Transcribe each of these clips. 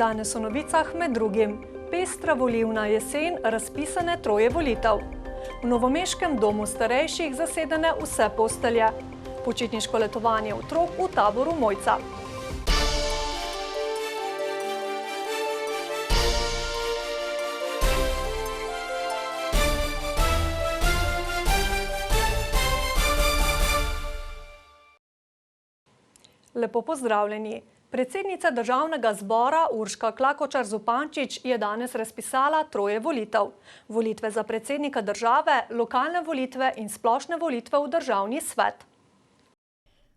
Danes v novicah med drugim pestra volilna jesen, razpisane 3 volitev. V novomeškem domu starejših zasedene vse postelje. Počitniško letovanje otrok v taboru Mojca. Lepo pozdravljeni. Predsednica Državnega zbora Urška Klakočar Zupančič je danes razpisala 3 volitev. Volitve za predsednika države, lokalne volitve in splošne volitve v državni svet.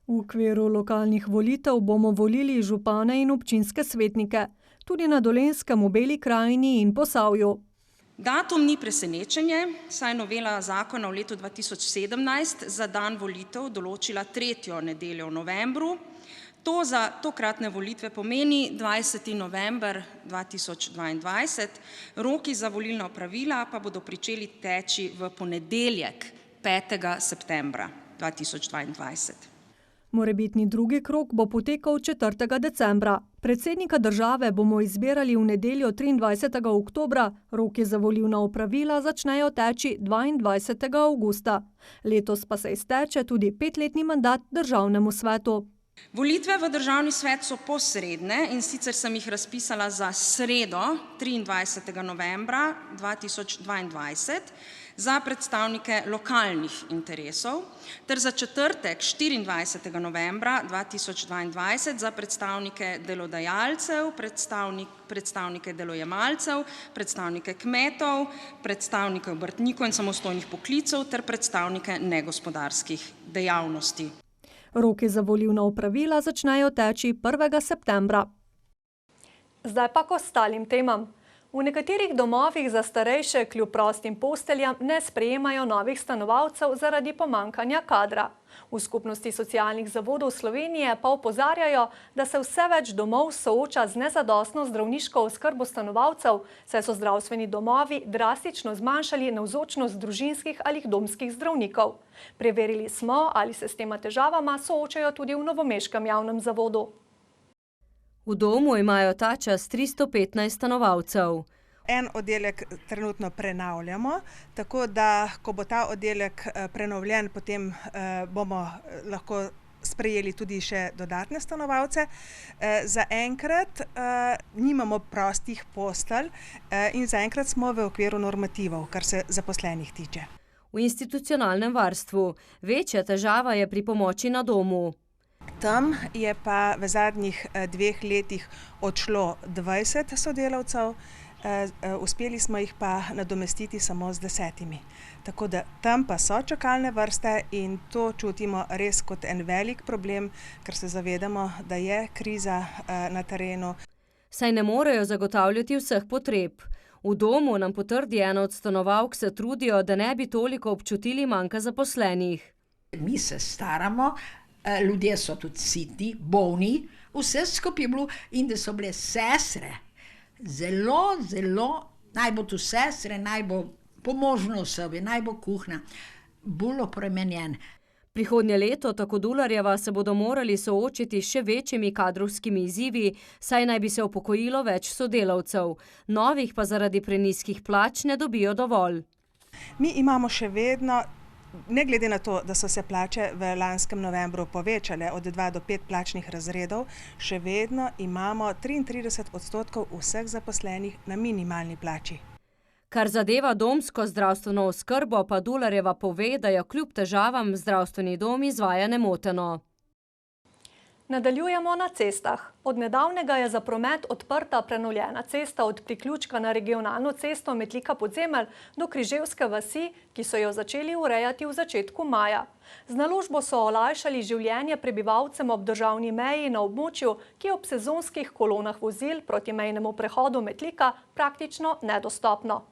V okviru lokalnih volitev bomo volili župane in občinske svetnike, tudi na Dolenjskem, v Beli krajini in Posavju. Datum ni presenečenje, saj novela zakona v letu 2017 za dan volitev določila 3. nedeljo v novembru. To za tokratne volitve pomeni 20. november 2022, roki za volilna opravila pa bodo pričeli teči v ponedeljek, 5. septembra 2022. Morebitni drugi krog bo potekal 4. decembra. Predsednika države bomo izbirali v nedeljo 23. oktobra, roki za volilna opravila začnejo teči 22. avgusta. Letos pa se izteče tudi 5-letni mandat državnemu svetu. Volitve v državni svet so posredne, in sicer sem jih razpisala za sredo, 23. novembra 2022, za predstavnike lokalnih interesov, ter za četrtek, 24. novembra 2022, za predstavnike delodajalcev, predstavnike delojemalcev, predstavnike kmetov, predstavnike obrtnikov in samostojnih poklicev ter predstavnike negospodarskih dejavnosti. Roki za volilna opravila začnejo teči 1. septembra. Zdaj pa k ostalim temam. V nekaterih domovih za starejše kljub prostim posteljam ne sprejemajo novih stanovalcev zaradi pomanjkanja kadra. V Skupnosti socialnih zavodov Slovenije pa opozarjajo, da se vse več domov sooča z nezadostno zdravniško oskrbo stanovalcev, saj so zdravstveni domovi drastično zmanjšali navzočnost družinskih ali domskih zdravnikov. Preverili smo, ali se s tema težavama soočajo tudi v novomeškem javnem zavodu. V domu imajo ta čas 315 stanovalcev. En oddelek trenutno prenavljamo, tako da, ko bo ta oddelek prenovljen, potem bomo lahko sprejeli tudi še dodatne stanovalce. Zaenkrat nimamo prostih postelj in zaenkrat smo v okviru normativov, kar se zaposlenih tiče. V institucionalnem varstvu večja težava je pri pomoči na domu. Tam je pa v zadnjih 2 letih odšlo 20 sodelavcev, uspeli smo jih pa nadomestiti samo z 10. Tako da tam pa so čakalne vrste in to čutimo res kot en velik problem, ker se zavedamo, da je kriza na terenu. Saj ne morejo zagotavljati vseh potreb. V domu, nam potrdi ena od stanovalk, se trudijo, da ne bi toliko občutili manjka zaposlenih. Mi se staramo, ljudje so tudi siti, bolni, vse skupaj je bilo, in da so bile sestre. Zelo, naj bo tu sestre, naj bo pomožno osobe, naj bo kuhna, bolj opremenjen. Prihodnje leto, tako Dularjeva, se bodo morali soočiti s še večjimi kadrovskimi izzivi, saj naj bi se upokojilo več sodelavcev. Novih pa zaradi prenizkih plač ne dobijo dovolj. Mi imamo še vedno, ne glede na to, da so se plače v lanskem novembru povečale od 2 do 5 plačnih razredov, še vedno imamo 33% vseh zaposlenih na minimalni plači. Kar zadeva domsko zdravstveno oskrbo, pa Dularjeva pove, da jo kljub težavam zdravstveni dom izvaja nemoteno. Nadaljujemo na cestah. Od nedavnega je za promet odprta prenovljena cesta od priključka na regionalno cesto Metlika-Podzemelj do Križevske vasi, ki so jo začeli urejati v začetku maja. Z naložbo so olajšali življenje prebivalcem ob državni meji na območju, ki je ob sezonskih kolonah vozil proti mejnemu prehodu Metlika praktično nedostopno.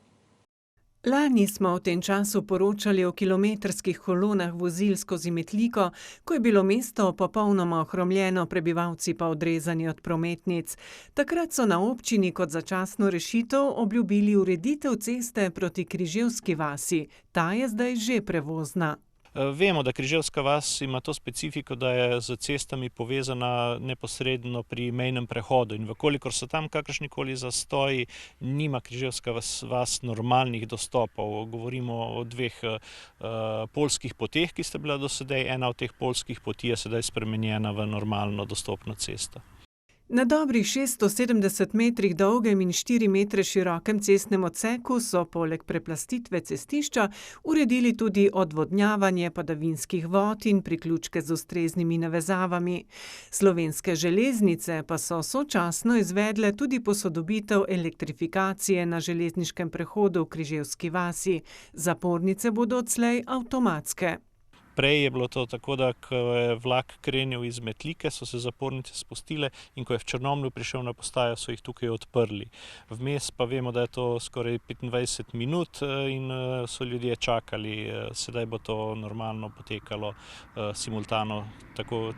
Lani smo v tem času poročali o kilometrskih kolonah vozil skozi Metliko, ko je bilo mesto popolnoma ohromljeno, prebivalci pa odrezani od prometnic. Takrat so na občini kot začasno rešitev obljubili ureditev ceste proti Križevski vasi. Ta je zdaj že prevozna. Vemo, da Križevska vas ima to specifiko, da je z cestami povezana neposredno pri mejnem prehodu in vkolikor so tam kakršnikoli zastoji, nima Križevska vas normalnih dostopov. Govorimo o dveh poljskih poteh, ki sta bila do sedaj. Ena od teh poljskih poti je sedaj spremenjena v normalno dostopno cesto. Na dobrih 670 metrih dolgem in 4 metre širokem cestnem odseku so poleg preplastitve cestišča uredili tudi odvodnjavanje padavinskih vod in priključke z ustreznimi navezavami. Slovenske železnice pa so sočasno izvedle tudi posodobitev elektrifikacije na železniškem prehodu v Križevski vasi. Zapornice bodo odslej avtomatske. Prej je bilo to tako, da ko je vlak krenil iz Metlike, so se zapornice spustile in ko je v Črnomlju prišel na postajo, so jih tukaj odprli. Vmes pa vemo, da je to skoraj 25 minut in so ljudje čakali. Sedaj bo to normalno potekalo simultano.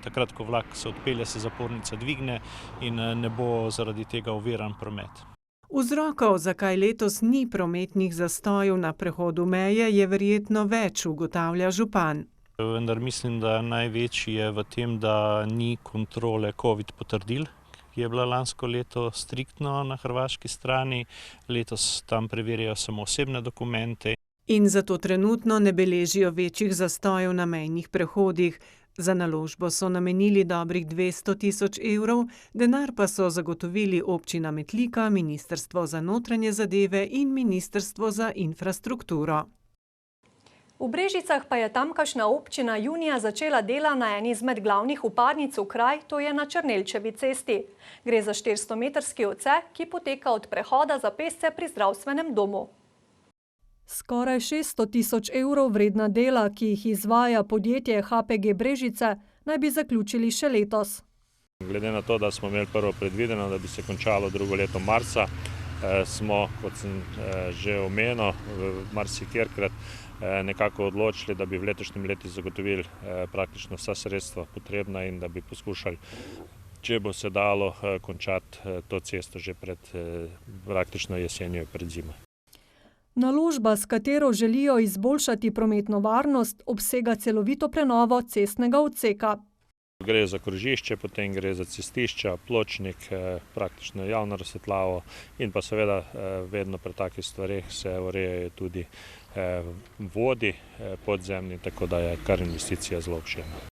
Takrat, ko vlak se odpelje, se zapornica dvigne in ne bo zaradi tega oviran promet. Vzrokov, zakaj letos ni prometnih zastojev na prehodu meje, je verjetno več, ugotavlja župan. Vendar mislim, da največji je v tem, da ni kontrole COVID potrdil, ki je bila lansko leto striktno na hrvaški strani. Letos tam preverjajo samo osebne dokumente. In zato trenutno ne beležijo večjih zastojev na mejnih prehodih. Za naložbo so namenili dobrih 200 tisoč evrov, denar pa so zagotovili občina Metlika, Ministrstvo za notranje zadeve in Ministrstvo za infrastrukturo. V Brežicah pa je tamkajšnja občina junija začela dela na eni izmed glavnih vpadnic v kraj, to je na Črnelčevi cesti. Gre za 400-metrski odsek, ki poteka od prehoda za pešce pri zdravstvenem domu. Skoraj 600 tisoč evrov vredna dela, ki jih izvaja podjetje HPG Brežice, naj bi zaključili še letos. Glede na to, da smo imeli prvo predvideno, da bi se končalo drugo leto marca, smo, kot sem že omenil, marsikjerkrat nekako odločili, da bi v letošnjem letu zagotovili praktično vsa sredstva potrebna in da bi poskušali, če bo se dalo, končati to cesto že pred praktično jesenjo pred zimo. Naložba, s katero želijo izboljšati prometno varnost, obsega celovito prenovo cestnega odseka. Gre za krožišče, potem gre za cestišča, pločnik, praktično javno razsvetljavo in pa seveda vedno pri takih stvareh se urejajo tudi vodi podzemni, tako da je kar investicija zelo obširna.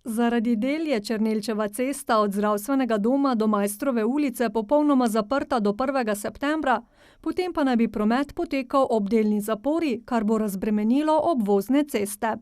Zaradi del je Črnelčeva cesta od zdravstvenega doma do Maistrove ulice popolnoma zaprta do 1. septembra, potem pa naj bi promet potekal ob delni zapori, kar bo razbremenilo obvozne ceste.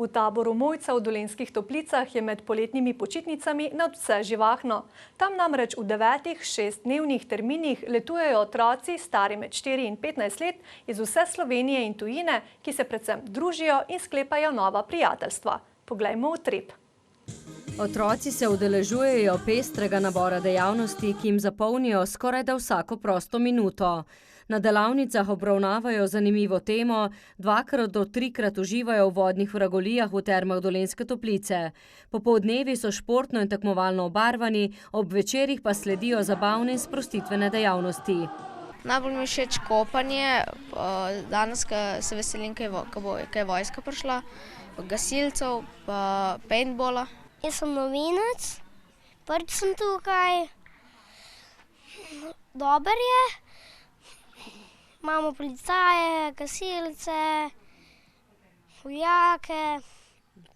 V taboru Mojca v Dolenjskih Toplicah je med poletnimi počitnicami nadvse živahno. Tam namreč v 9 šestdnevnih terminih letujejo otroci stari med 4 in 15 let iz vse Slovenije in tujine, ki se predvsem družijo in sklepajo nova prijateljstva. Poglejmo utrip. Otroci se udeležujejo pestrega nabora dejavnosti, ki jim zapolnijo skorajda vsako prosto minuto. Na delavnicah obravnavajo zanimivo temo, 2 do 3 uživajo v vodnih vragolijah v termah Dolenjske Toplice. Popoldnevi so športno in tekmovalno obarvani, ob večerih pa sledijo zabavne in sprostitvene dejavnosti. Najbolj mi všeč kopanje, danes se veselim, ko je vojska prišla, gasilcev, paintballa. Jaz sem novinec, prvič sem tukaj, dober je. Imamo policaje, gasilce, vojake,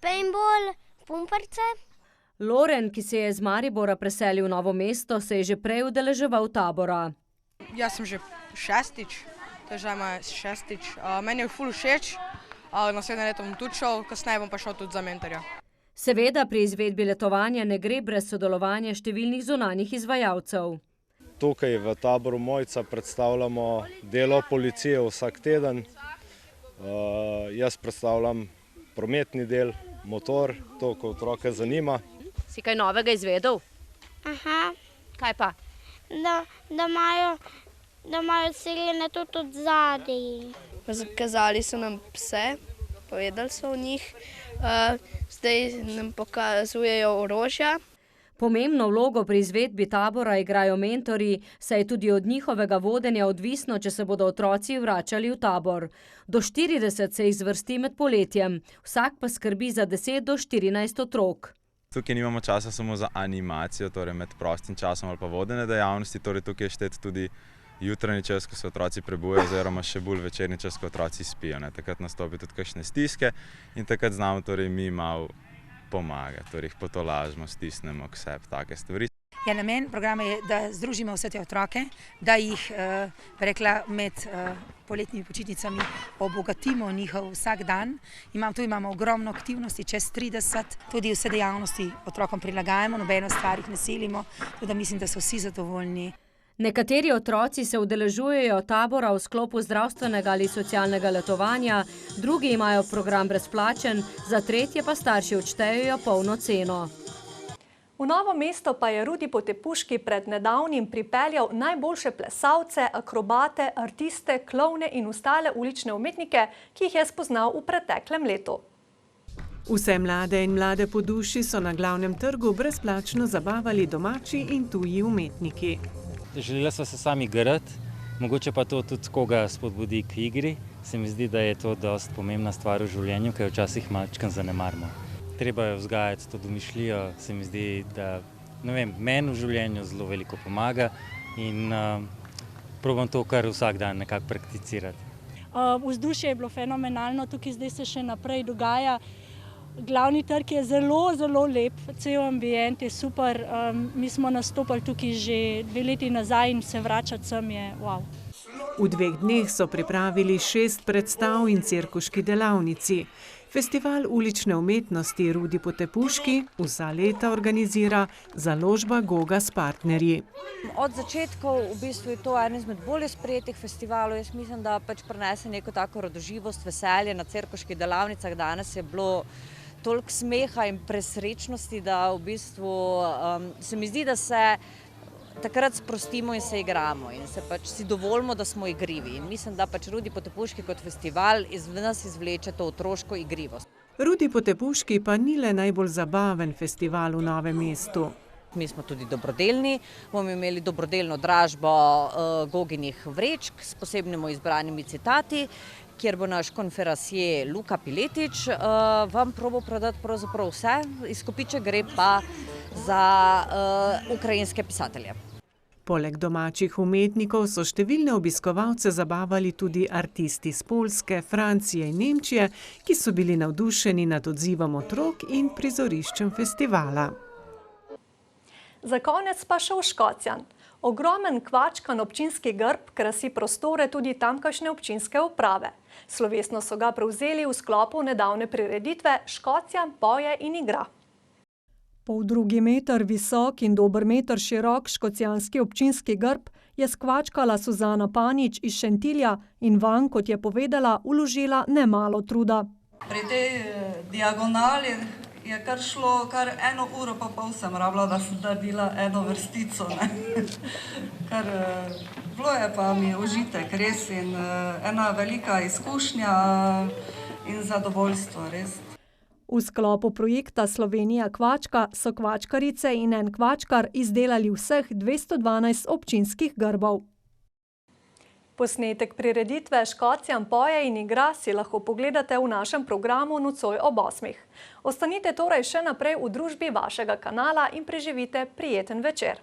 paintball, pumparce. Loren, ki se je iz Maribora preselil v Novo mesto, se je že prej udeleževal tabora. Jaz sem že šestič, to je že moj šestič. Meni je ful všeč, naslednje leto bom tudi šel, kasneje bom pa šel tudi za mentorja. Seveda pri izvedbi letovanja ne gre brez sodelovanja številnih zunanjih izvajalcev. Tukaj v taboru Mojca predstavljamo delo policije vsak teden. Jaz predstavljam prometni del, motor, to, ko otroke zanima. Si kaj novega izvedel? Aha. Kaj pa? Da imajo celine tudi od zadaj. Kazali so nam pse, povedali so o njih, zdaj nam pokazujejo orožja. Pomembno vlogo pri izvedbi tabora igrajo mentorji, saj je tudi od njihovega vodenja odvisno, če se bodo otroci vračali v tabor. Do 40 se jih zvrsti med poletjem, vsak pa skrbi za 10 do 14 otrok. Tukaj nimamo časa samo za animacijo, torej med prostim časom ali pa vodene dejavnosti, torej tukaj je štet tudi jutranji čas, ko se otroci prebujajo, oziroma še bolj večerni čas, ko otroci spijo. Takrat nastopi tudi kakšne stiske in takrat znamo torej mi malo pomagati, torej jih potolažimo, stisnemo k sebi, take stvari. Namen programa je, da združimo vse te otroke, da jih med poletnimi počitnicami obogatimo njihov vsak dan. Tu imamo ogromno aktivnosti, čez 30, tudi vse dejavnosti otrokom prilagajamo, nobeno stvar jih ne silimo, tudi da mislim, da so vsi zadovoljni. Nekateri otroci se udeležujejo tabora v sklopu zdravstvenega ali socialnega letovanja, drugi imajo program brezplačen, za tretje pa starši odštejejo polno ceno. V Novo mesto pa je Rudi Potepuški pred nedavnim pripeljal najboljše plesalce, akrobate, artiste, klovne in ostale ulične umetnike, ki jih je spoznal v preteklem letu. Vse mlade in mlade po duši so na glavnem trgu brezplačno zabavali domači in tuji umetniki. Želela sva se sami igrati, mogoče pa to tudi koga spodbudi k igri. Se mi zdi, da je to dosti pomembna stvar v življenju, ki jo včasih malčkam zanemarimo. Treba je vzgajati to domišljijo, se mi zdi, da meni v življenju zelo veliko pomaga in probam to kar vsak dan nekako prakticirati. Vzdušje je bilo fenomenalno, tukaj zdaj se še naprej dogaja. Glavni trg je zelo, zelo lep, cel ambient je super. Mi smo nastopali tukaj že 2 leti nazaj in se vračati sem je wow. V 2 dneh so pripravili 6 predstav in cirkuški delavnici. Festival ulične umetnosti Rudi Potepuški vsa leta organizira založba Goga s partnerji. Od začetkov v bistvu je to eden izmed bolj sprejetih festivalov. Jaz mislim, da prinese neko tako radoživost, veselje na cirkuških delavnicah. Danes je bilo toliko smeha in presrečnosti, da v bistvu se mi zdi, da se takrat sprostimo in se igramo in se si dovolimo, da smo igrivi. In mislim, da Rudi Potepuški kot festival iz nas izvleče to otroško igrivost. Rudi Potepuški pa ni le najbolj zabaven festival v Novem mestu. Mi smo tudi dobrodelni, bomo imeli dobrodelno dražbo Goginih vrečk s posebnimi izbranimi citati, kjer bo naš konferencier Luka Piletič vam probal prodati pravzaprav vse, izkupiček gre pa za ukrajinske pisatelje. Poleg domačih umetnikov so številne obiskovalce zabavali tudi artisti iz Poljske, Francije in Nemčije, ki so bili navdušeni nad odzivom otrok in prizoriščem festivala. Za konec pa še v Škocjan. Ogromen kvačkan občinski grb krasi prostore tudi tamkajšnje občinske uprave. Slovesno so ga prevzeli v sklopu nedavne prireditve Škocjan poje in igra. 1,5 metra visok in dober meter širok škocjanski občinski grb je skvačkala Suzana Panič iz Šentilja in vanj, kot je povedala, vložila nemalo truda. Pri tej diagonali je kar šlo, kar 1 uro pa pol sem rabila, da sem naredila eno vrstico. Bilo je pa mi užitek, res, in ena velika izkušnja in zadovoljstvo, res. V sklopu projekta Slovenija kvačka so kvačkarice in en kvačkar izdelali vseh 212 občinskih grbov. Posnetek prireditve Škocjan poje in igra si lahko pogledate v našem programu nocoj ob 8. Ostanite torej še naprej v družbi vašega kanala in preživite prijeten večer.